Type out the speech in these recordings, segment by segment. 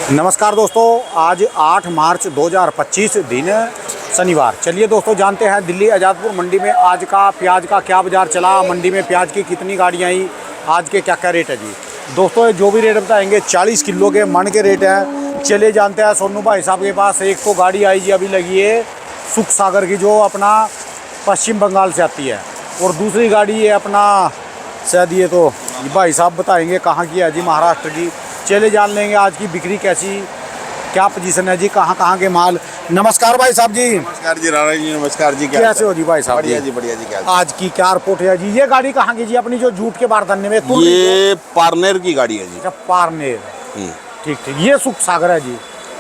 नमस्कार दोस्तों, आज 8 मार्च 2025 दिन शनिवार। चलिए दोस्तों, जानते हैं दिल्ली आज़ादपुर मंडी में आज का प्याज का क्या बाज़ार चला, मंडी में प्याज की कितनी गाड़ियाँ आई, आज के क्या क्या रेट है जी। दोस्तों जो भी रेट बताएंगे 40 किलो के मन के रेट हैं। चलिए जानते हैं सोनू भाई साहब के पास। एक तो गाड़ी आई जी अभी लगी है सुख सागर की, जो अपना पश्चिम बंगाल से आती है, और दूसरी गाड़ी है अपना शायद ये तो भाई साहब बताएंगे कहाँ की है जी, महाराष्ट्र की। चले जान लेंगे आज की बिक्री कैसी, क्या पोजीशन है जी, कहाँ के माल। नमस्कार भाई साहब जी। नमस्कार जी राणा जी, नमस्कार जी। कैसे हो जी भाई साहब? बढ़िया जी, बढ़िया जी। क्या आज की क्या रिपोर्ट है जी? ये गाड़ी कहाँ की जी अपनी, जो जूट के बारदाने में? ये पारनेर की गाड़ी है जी। अच्छा, पारनेर। ठीक ठीक। ये सुख सागर है जी?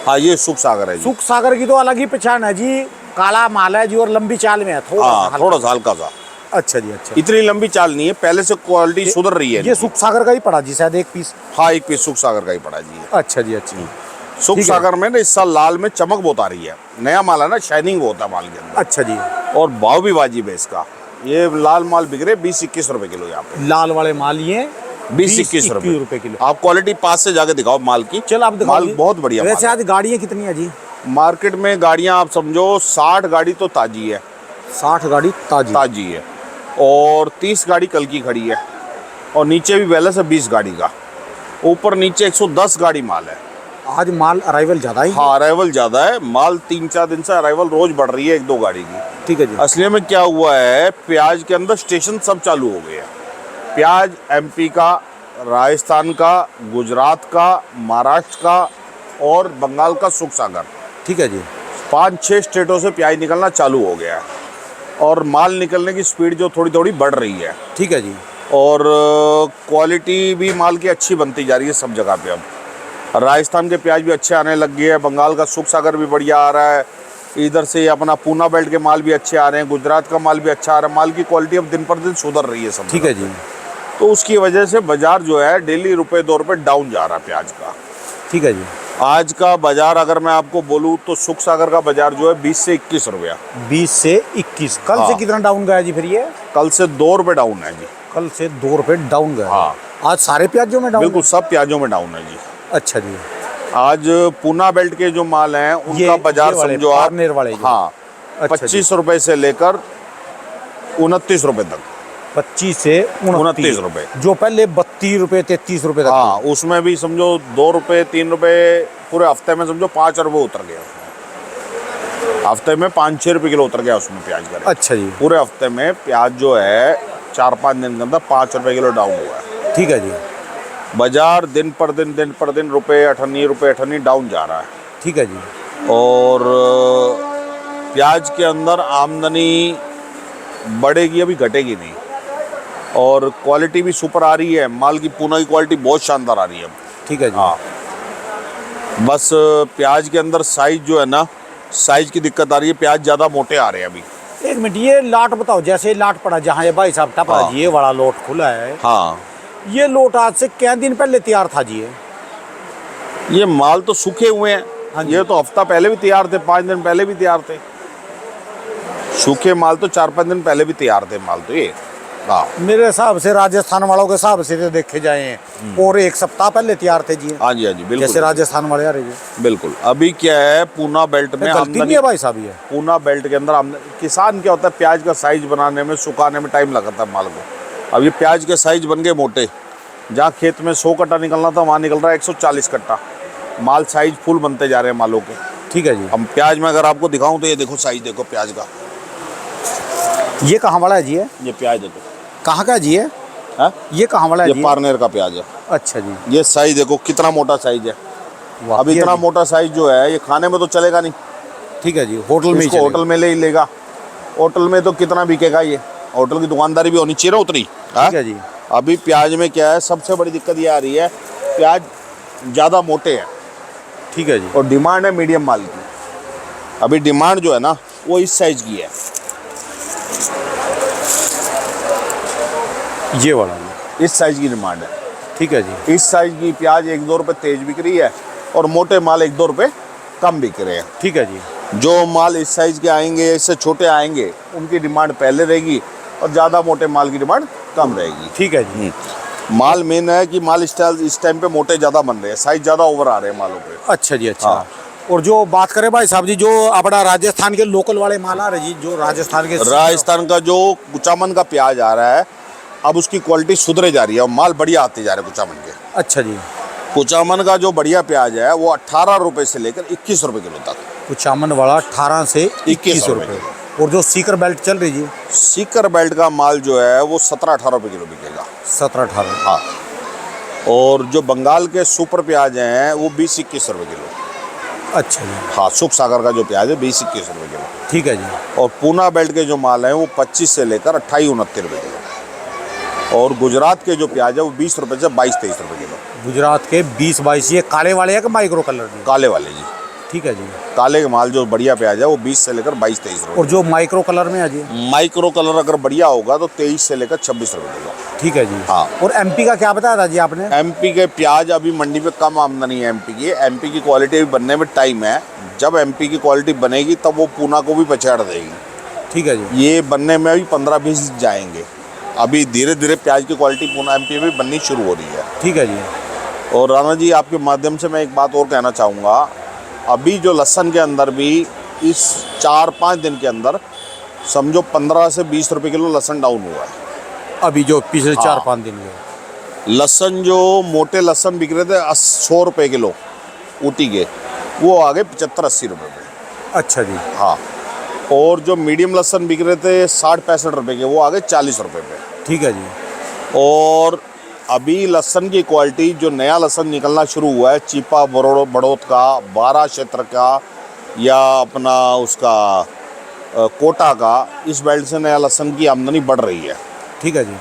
हाँ, ये सुख सागर है जी। सुख सागर की तो अलग ही पहचान है जी, काला माल है जी और लंबी चाल में है थोड़ा सा हल्का सा। अच्छा जी, अच्छा। इतनी लंबी चाल नहीं है, पहले से क्वालिटी सुधर रही है। ये सुख सागर का ही पड़ा जी शायद एक पीस? हाँ, एक पीस सुख सागर का ही पड़ा जी। अच्छा जी, अच्छा। सुख सागर में ना इस साल लाल में चमक बहुत आ रही है, नया माल है ना, शाइनिंग बहुत है माल के अंदर। अच्छा जी। और भाव भी वाजिब है इसका। ये लाल माल बिक रहे 20-21 रुपए किलो यहाँ पे। लाल वाले माल ये 20-21 रुपए किलो। आप क्वालिटी पास से जाके दिखाओ माल की। चलो आप दिखाओ। माल बहुत बढ़िया। वैसे आज गाड़ियाँ कितनी है जी मार्केट में? गाड़ियाँ आप समझो 60 गाड़ी तो ताजी है। 60 गाड़ी ताजी है, और 30 गाड़ी कल की खड़ी है, और नीचे भी बैलेंस है 20 गाड़ी का। ऊपर नीचे 110 गाड़ी माल है। आज माल अराइवल ज़्यादा है? हाँ, अराइवल ज़्यादा है। माल 3-4 दिन से अराइवल रोज बढ़ रही है, 1-2 गाड़ी की। ठीक है जी। असली में क्या हुआ है, प्याज के अंदर स्टेशन सब चालू हो गए हैं। प्याज एमपी का, राजस्थान का, गुजरात का, महाराष्ट्र का और बंगाल का सुख सागर। ठीक है जी। 5-6 स्टेटों से प्याज निकलना चालू हो गया है, और माल निकलने की स्पीड जो थोड़ी थोड़ी बढ़ रही है। ठीक है जी। और क्वालिटी भी माल की अच्छी बनती जा रही है सब जगह पे। अब राजस्थान के प्याज भी अच्छे आने लग गए हैं, बंगाल का सुख सागर भी बढ़िया आ रहा है, इधर से अपना पूना बेल्ट के माल भी अच्छे आ रहे हैं, गुजरात का माल भी अच्छा आ रहा है। माल की क्वालिटी अब दिन पर दिन सुधर रही है सब। ठीक है जी। तो उसकी वजह से बाजार जो है डेली ₹1-2 डाउन जा रहा है प्याज का। ठीक है जी। आज का बाजार अगर मैं आपको बोलूँ तो सुख सागर का बाजार जो है 20 से 21 रुपया। 20 से 21। कल से कितना डाउन गया जी फिर ये? कल से ₹2 डाउन है जी। कल से ₹2 डाउन गया। हाँ, आज सारे प्याजों में डाउन? बिल्कुल, सब प्याजों में डाउन है जी। अच्छा जी। आज पूना बेल्ट के जो माल हैं उनका बाजार समझो आप। पारनेर वाले? हाँ, अच्छा 25 रुपए से लेकर 29 रुपए तक। 25 से 29 रुपए। जो पहले 32 रुपए 33 रुपए तक। हाँ, उसमें भी समझो 2 रुपए 3 रुपए पूरे हफ्ते में समझो 5 रुपए उतर गया उसमें। हफ्ते में 5-6 रुपए किलो उतर गया उसमें प्याज का रेट। अच्छा जी। पूरे हफ्ते में प्याज जो है 4-5 दिन के अंदर 5 रुपए किलो डाउन हुआ है। ठीक है जी। बाजार दिन पर दिन ₹1.28 डाउन जा रहा है। ठीक है जी। और प्याज के अंदर आमदनी बढ़ेगी, अभी घटेगी नहीं, और क्वालिटी भी सुपर आ रही है। माल की पूना की क्वालिटी बहुत शानदार आ रही है। ठीक है जी। हाँ, बस प्याज के अंदर साइज जो है ना, साइज की दिक्कत आ रही है। प्याज ज़्यादा मोटे आ रहे हैं अभी। एक मिनट, ये लाट बताओ, जैसे लाट पड़ा जहाँ ये भाई साहब टपा जी, ये बड़ा लोट खुला है। हाँ, ये लोट आज से क्या दिन पहले तैयार था जी? ये माल तो सूखे हुए हैं। हाँ, ये तो हफ्ता पहले भी तैयार थे, 5 दिन पहले भी तैयार थे। सूखे माल तो 4-5 दिन पहले भी तैयार थे माल तो ये। हाँ, मेरे हिसाब से राजस्थान वालों के हिसाब से तो देखे जाए और 1 सप्ताह पहले तैयार थे जी। हाँ जी, हाँ जी, बिल्कुल। जैसे राजस्थान वाले आ रहे जी। बिल्कुल। अभी क्या है, पूना बेल्ट में गलती नहीं है भाई साहब ये? पूना बेल्ट के अंदर किसान क्या होता है, प्याज का साइज बनाने में, सुखाने में टाइम लगाता है माल को। अब ये प्याज के साइज बन गए मोटे। जहाँ खेत में 100 कट्टा निकलना था वहाँ निकल रहा है 140 कट्टा। माल साइज फुल बनते जा रहे हैं मालों के। ठीक है जी। हम प्याज में अगर आपको दिखाऊं तो ये देखो साइज देखो प्याज का। ये कहाँ वाला है जी? ये प्याज देखो। कहाँ का जी है? हाँ? ये कहाँ वाला है जी? ये पारनेर का प्याज है। अच्छा जी। ये साइज देखो कितना मोटा साइज है। वाह, अब इतना मोटा साइज जो है ये खाने में तो चलेगा नहीं। ठीक है जी। होटल में इसको होटल में ले ही लेगा। होटल में तो कितना बिकेगा ये? होटल की दुकानदारी भी होनी चाहिए ना उतनी। ठीक है जी। अभी प्याज में क्या है, सबसे बड़ी दिक्कत ये आ रही है, प्याज ज़्यादा मोटे हैं। ठीक है जी। और डिमांड है मीडियम माल की। अभी डिमांड जो है ना वो इस साइज की है। ये वाला इस साइज की डिमांड है। ठीक है जी। इस साइज की प्याज 1-2 रुपए तेज बिक रही है, और मोटे माल 1-2 रुपए कम बिक रहे हैं। ठीक है जी। जो माल इस साइज के आएंगे, इससे छोटे आएंगे, उनकी डिमांड पहले रहेगी, और ज़्यादा मोटे माल की डिमांड कम रहेगी। ठीक है जी। माल मेन है कि माल इस टाइम पे मोटे ज़्यादा बन रहे हैं, साइज ज़्यादा ओवर आ रहे हैं मालों पे। अच्छा जी, अच्छा। हाँ। और जो बात करें भाई साहब जी, जो अपना राजस्थान के लोकल वाले माल आ रहे जी, जो राजस्थान के राजस्थान का जो कुचामन का प्याज आ रहा है, अब उसकी क्वालिटी सुधरे जा रही है और माल बढ़िया आते जा रहे हैं कुचामन के। अच्छा जी। कुचामन का जो बढ़िया प्याज है वो 18 रुपए से लेकर 21 रुपए किलो तक। कुचामन वाला 18 से 21 रुपये। और जो सीकर बेल्ट चल रही जी, सीकर बेल्ट का माल जो है वो 17-18 रुपए किलो बिकेगा। 17-18। हाँ। और जो बंगाल के सुपर प्याज हैं वो 20-21 रुपए किलो। अच्छा जी, हाँ, सुख सागर का जो प्याज है 20-21 रुपए किलो। ठीक है जी। और पूना बेल्ट के जो माल हैं वो 25 से लेकर 28-29 रुपए किलो। और गुजरात के जो प्याज है वो 20 रुपए से 22-23 रुपए किलो। गुजरात के 20-22, ये काले वाले हैं कि माइक्रो कलर जी? काले वाले जी, ठीक है जी। काले के माल जो बढ़िया प्याज है वो 20 से लेकर 22-23 रुपए। और जो माइक्रो कलर में है जी? माइक्रो कलर अगर बढ़िया होगा तो 23 से लेकर 26 रुपए किलो। ठीक है जी। हाँ। और एमपी का क्या बताया था जी आपने? एमपी के प्याज अभी मंडी में कम आमदनी है एमपी की। एमपी की क्वालिटी भी बनने में टाइम है। जब एमपी की क्वालिटी बनेगी तब वो पूना को भी पछाड़ देगी। ठीक है जी। ये बनने में भी 15-20 जाएंगे। अभी धीरे धीरे प्याज की क्वालिटी पूना एमपी में बननी शुरू हो रही है। ठीक है जी। और राणा जी, आपके माध्यम से मैं एक बात और कहना चाहूँगा। अभी जो लहसुन के अंदर भी इस 4-5 दिन के अंदर समझो 15 से 20 रुपए किलो लहसुन डाउन हुआ है। अभी जो पिछले हाँ। 4-5 दिन में लहसुन जो मोटे लहसुन बिक रहे थे 100 रुपए किलो ऊटी के, वो आ गए 75-80 रुपए में। अच्छा जी। हाँ। और जो मीडियम लहसुन बिक रहे थे 60-65 रुपए के, वो आ गए 40 रुपए पे। ठीक है जी। और अभी लहसुन की क्वालिटी जो नया लहसुन निकलना शुरू हुआ है, चीपा बड़ौद का, 12 क्षेत्र का, या अपना उसका कोटा का, इस बेल्ट से नया लहसुन की आमदनी बढ़ रही है। ठीक है जी।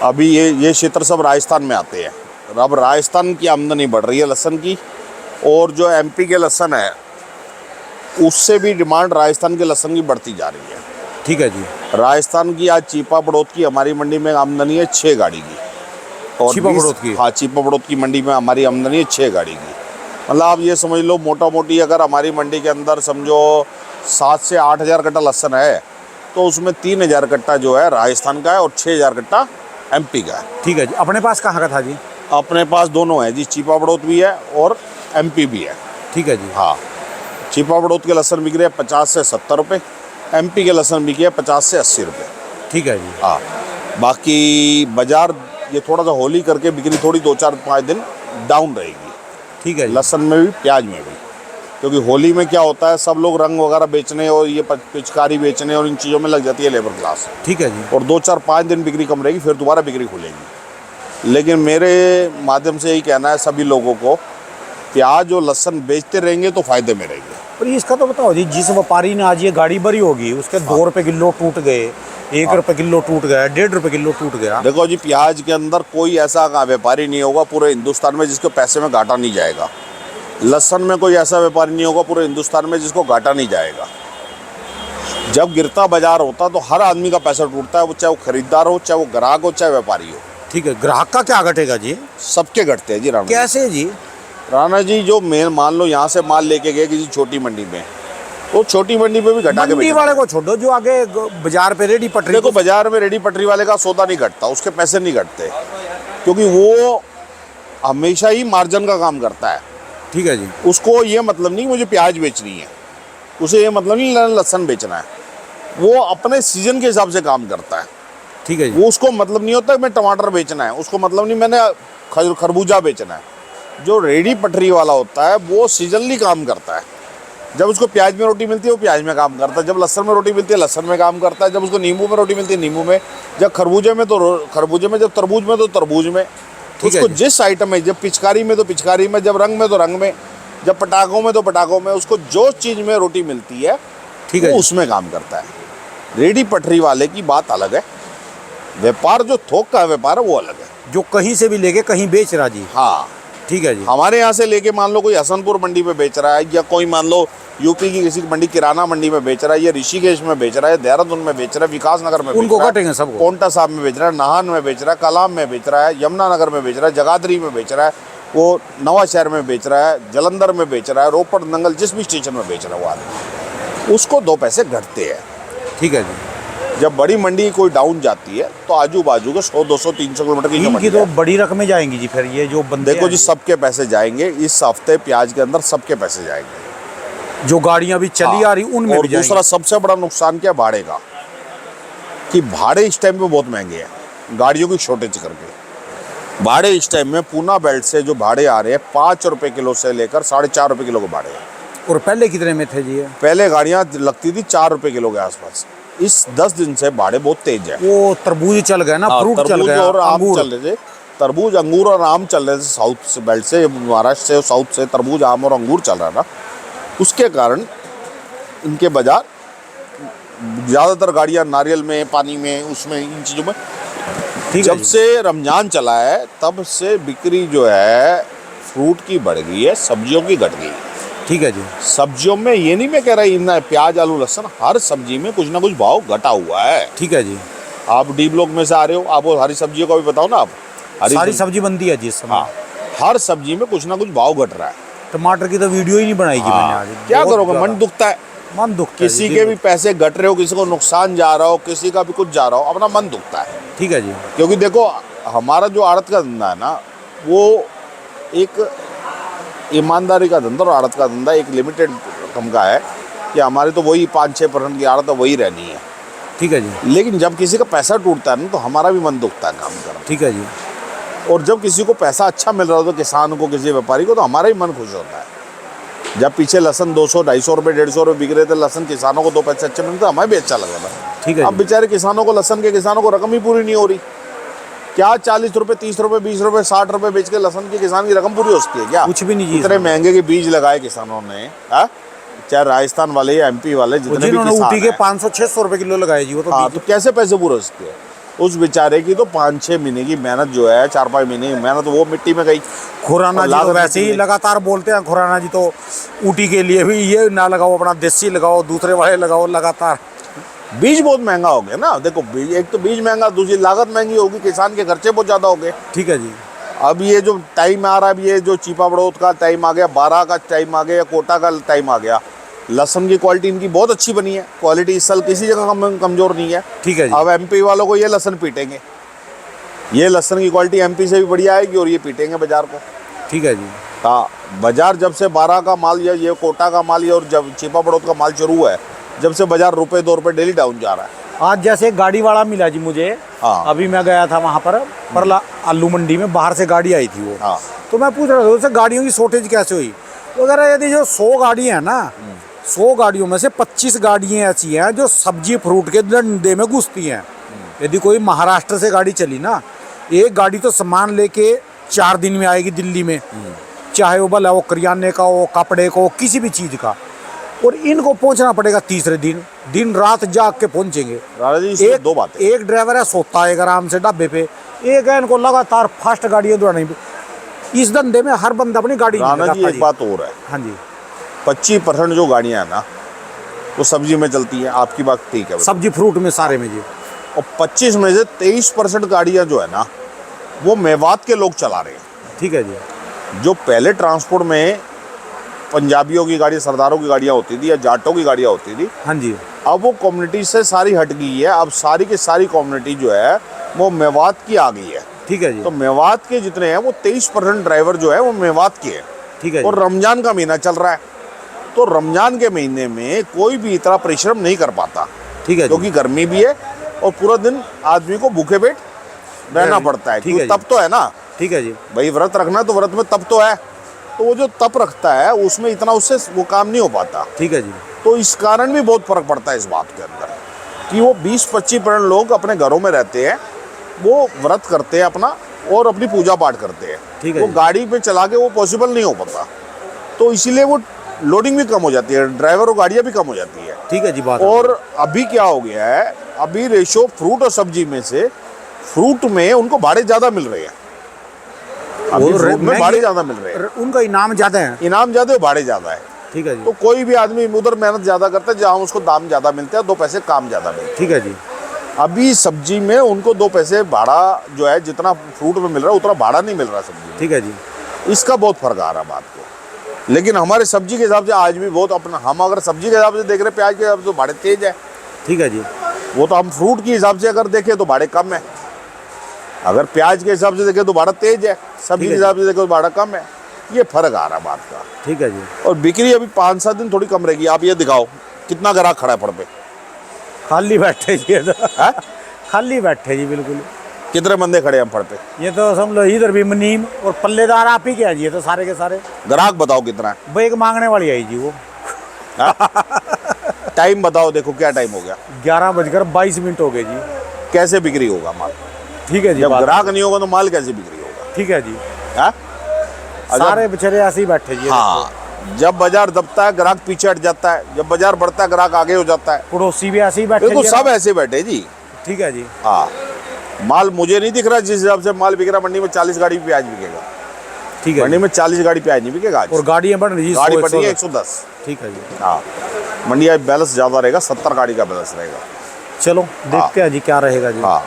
अभी ये क्षेत्र सब राजस्थान में आते हैं। अब राजस्थान की आमदनी बढ़ रही है लहसुन की। और जो एमपी के लहसुन है उससे भी डिमांड राजस्थान के लहसुन की बढ़ती जा रही है। ठीक है जी। राजस्थान की आज चीपा बड़ौद की हमारी मंडी में आमदनी है 6 गाड़ी की। और चीपा बड़ौद की? हाँ, चीपा बड़ौद की मंडी में हमारी आमदनी है 6 गाड़ी की। मतलब आप ये समझ लो, मोटा मोटी अगर हमारी मंडी के अंदर समझो 7 से 8 हज़ार कट्टा लहसुन है तो उसमें 3,000 कट्टा जो है राजस्थान का है और 6,000 कट्टा एमपी का है। ठीक है जी। अपने पास कहाँ का था जी? अपने पास दोनों है जी, चीपा बड़ौद भी है और एमपी भी है। ठीक है जी। हाँ। चीपा बड़ौद के लहसुन बिक रहे हैं 50 से 70 रुपये, एमपी के लहसुन बिके 50 से 80 रुपये। ठीक है जी। हाँ। बाकी बाजार ये थोड़ा सा होली करके बिक्री थोड़ी 2-4-5 दिन डाउन रहेगी। ठीक है जी। लहसुन में भी प्याज में भी, क्योंकि होली में क्या होता है, सब लोग रंग वगैरह बेचने और ये पिचकारी बेचने और इन चीज़ों में लग जाती है लेबर क्लास। ठीक है जी। और 2-4-5 दिन बिक्री कम रहेगी, फिर दोबारा बिक्री खुलेगी। लेकिन मेरे माध्यम से यही कहना है सभी लोगों को, प्याज और लहसुन बेचते रहेंगे तो फायदे में रहेंगे। पर इसका तो बताओ जी, जिस व्यापारी ने आज ये गाड़ी भरी होगी उसके 2 रुपये किलो टूट गए, 1 रुपये किलो टूट गया, 1.5 रुपये किलो टूट गया। देखो जी, प्याज के अंदर कोई ऐसा व्यापारी नहीं होगा पूरे हिंदुस्तान में जिसको पैसे में घाटा नहीं जाएगा। लहसुन में कोई ऐसा व्यापारी नहीं होगा पूरे हिंदुस्तान में जिसको घाटा नहीं जाएगा। जब गिरता बाजार होता तो हर आदमी का पैसा टूटता है, वो चाहे वो खरीदार हो, चाहे वो ग्राहक हो, चाहे व्यापारी हो। ठीक है। ग्राहक का क्या घटेगा जी? सबके घटते हैं जी राणा। कैसे जी? राणा जी, जो मेन मान लो यहाँ से माल लेके गए किसी छोटी मंडी में, तो छोटी मंडी में भी घटा के मंडी वाले को छोड़ो, जो आगे बाजार पे रेडी पटरी, देखो बाजार में रेडी पटरी वाले का सौदा नहीं घटता, उसके पैसे नहीं घटते, क्योंकि वो हमेशा ही मार्जिन का काम करता है। ठीक है जी। उसको ये मतलब नहीं मुझे प्याज बेचनी है, उसे ये मतलब नहीं लहसुन बेचना है, वो अपने सीजन के हिसाब से काम करता है। ठीक है जी। वो उसको मतलब नहीं होता मैं टमाटर बेचना है, उसको मतलब नहीं मैंने खरबूजा बेचना है। जो रेडी पटरी वाला होता है वो सीजनली काम करता है। जब उसको प्याज में रोटी मिलती है वो प्याज में काम करता है, जब लहसुन में रोटी मिलती है लहसुन में काम करता है, जब उसको नींबू में रोटी मिलती है नींबू में, जब खरबूजे में तो खरबूजे में, जब तरबूज में तो तरबूज में। उसको जिस आइटम में, जब पिचकारी में तो पिचकारी में, जब रंग में तो रंग में, जब पटाखों में तो पटाखों में, उसको जो चीज़ में रोटी मिलती है ठीक है, वो उसमें काम करता है। रेडी पटरी वाले की बात अलग है, व्यापार जो थोक का व्यापार है वो अलग है, जो कहीं से भी लेके कहीं बेच रहा जी। हाँ ठीक है जी। हमारे यहाँ से लेके मान लो कोई हसनपुर मंडी में बेच रहा है, या कोई मान लो यूपी की किसी मंडी किराना मंडी में बेच रहा है, या ऋषिकेश में बेच रहा है, देहरादून में बेच रहा है, विकास नगर में उनको बेच रहा कटेंगे है, सबको। पोंटा साहब में बेच रहा है, नाहन में बेच रहा है, कलाम में बेच रहा है, यमुनानगर में बेच रहा है, जगाधरी में बेच रहा है, वो नवा शहर में बेच रहा है, जलंधर में बेच रहा है, रोपड़ नंगल जिस भी स्टेशन में बेच रहा है वो आदमी, उसको 2 पैसे घटते हैं। ठीक है जी। जब बड़ी मंडी कोई डाउन जाती है तो आजू बाजू के 100-200 300 किलोमीटर की जो इनकी मंडी तो है, बड़ी रकमें जाएंगी जी फिर, ये जो बंदे देखो हैं जी सबके पैसे जाएंगे इस हफ्ते प्याज के अंदर, सबके पैसे जाएंगे। जो गाड़ियां भी चली आ रही उनमें और भी जाएंगी। दूसरा सबसे बड़ा नुकसान क्या भाड़े का, कि भाड़े इस टाइम पे बहुत महंगे हैं गाड़ियों की शॉर्टेज करके। भाड़े इस टाइम में पूना बेल्ट से जो भाड़े आ रहे हैं 5 रुपए किलो से लेकर 4.5 रुपए किलो के भाड़े हैं। और पहले कितने में थे जी ये? पहले गाड़ियां लगती थी 4 रुपए किलो के आसपास। इस 10 दिन से भाड़े बहुत तेज है। वो तरबूज चल गया ना, फ्रूट चल तरबूज गया, और आम अंगूर। चल रहे थे। तरबूज अंगूर और आम चल रहे थे साउथ से बेल्ट से, महाराष्ट्र से साउथ से तरबूज आम और अंगूर चल रहा था। उसके कारण इनके बाजार ज़्यादातर गाड़ियां नारियल में, पानी में, उसमें, इन चीज़ों में। ठीक है जब जी। से रमजान चला है तब से बिक्री जो है फ्रूट की बढ़ गई है, सब्जियों की घट गई है। ठीक है जी। सब्जियों में ये नहीं मैं कह रहा इतना प्याज आलू लहसुन, हर सब्जी में कुछ ना कुछ भाव घटा हुआ है। ठीक है जी। आप डी ब्लॉक में से आ रहे हो, आप वो हरी सब्जियों का भी बताओ ना। आप सारी सब्जी बनती है जी इस समय। हाँ, हर सब्जी में कुछ ना कुछ भाव घट रहा है। टमाटर की तो वीडियो ही नहीं बनाई जी मैंने आज। क्या बहुत करोगे, ज्यादा। मन दुखता है। मन दुखता है किसी जी, के भी पैसे घट रहे हो, किसी को नुकसान जा रहा हो, किसी का भी कुछ जा रहा हो, अपना मन दुखता है। ठीक है जी। क्योंकि देखो हमारा जो आड़त का धंधा है ना, वो एक ईमानदारी का धंधा और आड़त का धंधा एक लिमिटेड रकम का है कि हमारी तो वही 5-6% की आड़त वही रहनी है। ठीक है जी। लेकिन जब किसी का पैसा टूटता है ना तो हमारा भी मन दुखता है काम करना। ठीक है जी। और जब किसी को पैसा अच्छा मिल रहा हो तो किसान को, किसी व्यापारी को, तो हमारा ही मन खुश होता है। जब पीछे लहसन 200-250 रुपये 150 रुपये बिक रहे थे लहसन, किसानों को 2 पैसे अच्छे मिलते, हमें भी अच्छा लगा था। ठीक है अब जी। बेचारे किसानों को, लहसन के किसानों को रकम ही पूरी नहीं हो रही। क्या 40 रुपये 30 रुपये 20 रुपये 60 रुपये बेच के लहसन के किसान की रकम पूरी हो सकती है क्या? कुछ भी नहीं जी। इतने महंगे के बीज लगाए किसानों ने, हाँ? चाहे राजस्थान वाले या MP वाले, जितने भी जिन्होंने किसान ऊटी के हैं, 500-600 रुपए किलो लगाए जी, वो तो हाँ, तो कैसे पैसे पूरे हो सकते हैं? उस बेचारे की तो 5-6 महीने की मेहनत जो है, 4-5 महीने की मेहनत वो मिट्टी में गई। खुराना और जी तो लागत वैसे ही कितनी? लगातार बोलते हैं, खुराना जी तो ऊटी के लिए भी ये ना लगाओ, अपना देसी लगाओ, दूसरे वाले लगाओ, लगातार। बीज बहुत महंगा हो गया ना। देखो बीज, एक तो बीज महंगा, दूसरी लागत महंगी होगी, किसान के खर्चे बहुत ज़्यादा हो गए। ठीक है जी। अब ये जो टाइम आ रहा है, अब ये जो चीपा बड़ौत का टाइम आ गया, 12 का टाइम आ गया, कोटा का टाइम आ गया। लहसुन की क्वालिटी इनकी बहुत अच्छी बनी है, क्वालिटी इस साल किसी जगह कमज़ोर नहीं है। ठीक है जी। अब MP वालों को ये लहसुन पीटेंगे, ये लहसुन की क्वालिटी MP से भी बढ़िया आएगी और ये पीटेंगे बाजार को। ठीक है जी। हाँ, बाजार जब से 12 का माल या ये कोटा का माल और जब चीपा बड़ौत का माल शुरू हुआ है, जब से बाजार रुपये 2 रुपये डेली डाउन जा रहा है। आज जैसे एक गाड़ी वाला मिला जी मुझे, हाँ। अभी मैं गया था वहाँ पर परला आलू मंडी में, बाहर से गाड़ी आई थी वो। हाँ। तो मैं पूछ रहा था उससे गाड़ियों की शॉर्टेज कैसे हुई। तो अगर यदि जो 100 गाड़ियाँ हैं ना, 100 गाड़ियों में से 25 गाड़ियाँ ऐसी हैं जो सब्जी फ्रूट के धंधे में घुसती हैं। यदि कोई महाराष्ट्र से गाड़ी चली ना, एक गाड़ी तो सामान लेके 4 दिन में आएगी दिल्ली में, चाहे वो भला वो करियाने का हो, कपड़े को, किसी भी चीज़ का। और इनको पहुंचना पड़ेगा तीसरे दिन, दिन रात जाग के पहुंचेंगे। राजा जी, इसमें दो बातें। एक ड्राइवर है सोता है आराम से ढाबे पे, एक है इनको लगातार फास्ट गाड़ियाँ दौड़ानी। इस धंधे में हर बंदा अपनी गाड़ी नहीं राणा जी लगाता एक बात और है, हाँ जी। 25% जो गाड़ियाँ हैं ना वो सब्जी में चलती हैं, आपकी बात ठीक है। सब्जी फ्रूट में सारे में जी। और 25 में से 23% गाड़ियाँ जो है ना वो मेवात के लोग चला रहे हैं। ठीक है जी। जो पहले ट्रांसपोर्ट में पंजाबियों की गाड़ी, सरदारों की गाड़ियाँ होती थी या जाटों की गाड़ियाँ होती थी, हाँ जी। अब वो कम्युनिटी से सारी हट गई है। अब सारी की सारी कम्युनिटी जो है वो मेवात की आ गई है। ठीक है जी। तो मेवात के जितने हैं वो 23% ड्राइवर जो है वो मेवात के हैं। ठीक है और जी। रमजान का महीना चल रहा है, तो रमजान के महीने में कोई भी इतना परिश्रम नहीं कर पाता, ठीक है जी। क्योंकि गर्मी भी है और पूरा दिन आदमी को भूखे पेट रहना पड़ता है। ठीक है क्योंकि तब तो है ना ठीक है जी। भाई, व्रत रखना तो व्रत में तब तो है, तो वो जो तप रखता है उसमें इतना उससे वो काम नहीं हो पाता। ठीक है जी। तो इस कारण भी बहुत फर्क पड़ता है इस बात के अंदर कि वो 20-25% लोग अपने घरों में रहते हैं, वो व्रत करते हैं अपना और अपनी पूजा पाठ करते हैं। ठीक है वो जी। गाड़ी पे चला के वो पॉसिबल नहीं हो पाता, तो इसीलिए वो लोडिंग भी कम हो जाती है, ड्राइवर और गाड़ियाँ भी कम हो जाती है। ठीक है जी। बात और अभी क्या हो गया है, अभी रेशो फ्रूट और सब्जी में से फ्रूट में उनको भाड़े ज़्यादा मिल रहे हैं। अभी वो फ्रूट में महंगी- भाड़े ज़्यादा मिल रहे हैं, उनका इनाम ज़्यादा है। इनाम ज़्यादा है, भाड़े ज़्यादा है। ठीक है जी। तो कोई भी आदमी उधर मेहनत ज़्यादा करता है जहाँ उसको दाम ज़्यादा मिलता है, 2 पैसे काम ज़्यादा मिलते हैं। ठीक है जी। अभी सब्जी में उनको 2 पैसे भाड़ा जो है, जितना फ्रूट में मिल रहा है उतना भाड़ा नहीं मिल रहा सब्जी में। ठीक है जी। इसका बहुत फर्क आ रहा है बात को। लेकिन हमारे सब्जी के हिसाब से आज भी बहुत अपना, हम अगर सब्जी के हिसाब से देख रहे हैं, प्याज के हिसाब से तो भाड़े तेज है। ठीक है जी। वो तो हम फ्रूट के हिसाब से अगर देखें तो भाड़े कम है, अगर प्याज के हिसाब से देखें तो भाड़ा तेज है, सब्जी ठीक के है हिसाब से देखें तो भाड़ा कम है। ये फर्क आ रहा है बात का। ठीक है जी। और बिक्री अभी 5-7 दिन थोड़ी कम रहेगी। आप ये दिखाओ कितना ग्राहक खड़ा है फड़ पे, खाली बैठे जी ये तो। है? खाली बैठे जी बिल्कुल। कितने बंदे खड़े हैं फड़ पे? ये तो समझ लो इधर भी मुनीम और पल्लेदार आप ही के हैं जी, ये तो सारे के सारे। ग्राहक बताओ कितना है? वो एक मांगने वाली आई जी वो। टाइम बताओ, देखो क्या टाइम हो गया, 11:22 हो गए जी। कैसे बिक्री होगा माल? ठीक है जी। जब बात- ग्राहक नहीं होगा तो माल कैसे बिक्री होगा? ठीक है जी। हाँ? सारे बेचारे ऐसे ही बैठे जी। हाँ, जब बाजार दबता है ग्राहक पीछे हट जाता है, जब बाजार बढ़ता है ग्राहक आगे हो जाता है। पड़ोसी भी ऐसे ही बैठे देखो जी। सब ऐसे बैठे जी। ठीक है जी। हाँ, माल मुझे नहीं दिख रहा जिस हिसाब से माल बिक रहा, मंडी में 40 गाड़ी प्याज बिकेगा। ठीक है मंडी जी। में 40 गाड़ी प्याज नहीं बिकेगा आज। और गाड़ियाँ बढ़ रही जी। गाड़ी 100, बढ़ रही है 110। 110। ठीक है जी। हाँ, मंडी आज बैलेंस ज़्यादा रहेगा, 70 गाड़ी का बैलेंस रहेगा। चलो देखते हैं जी क्या रहेगा जी। हाँ,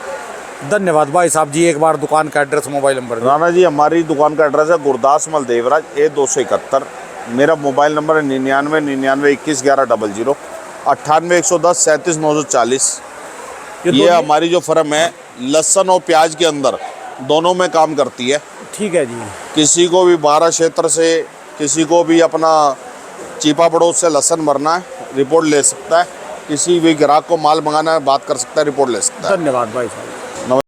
धन्यवाद भाई साहब जी। एक बार दुकान का address mobile number. Rana ji हमारी दुकान का एड्रेस है गुरदास मल देवराज A271। मेरा मोबाइल नंबर है 9999211100, 98 110 37 940। ये हमारी जो फर्म है लहसुन और प्याज के अंदर दोनों में काम करती है। ठीक है जी। किसी को भी 12 क्षेत्र से, किसी को भी अपना चीपा पड़ोस से लहसुन भरना है, रिपोर्ट ले सकता है। किसी भी ग्राहक को माल मंगाना है, बात कर सकता है, रिपोर्ट ले सकता है। धन्यवाद भाई साहब।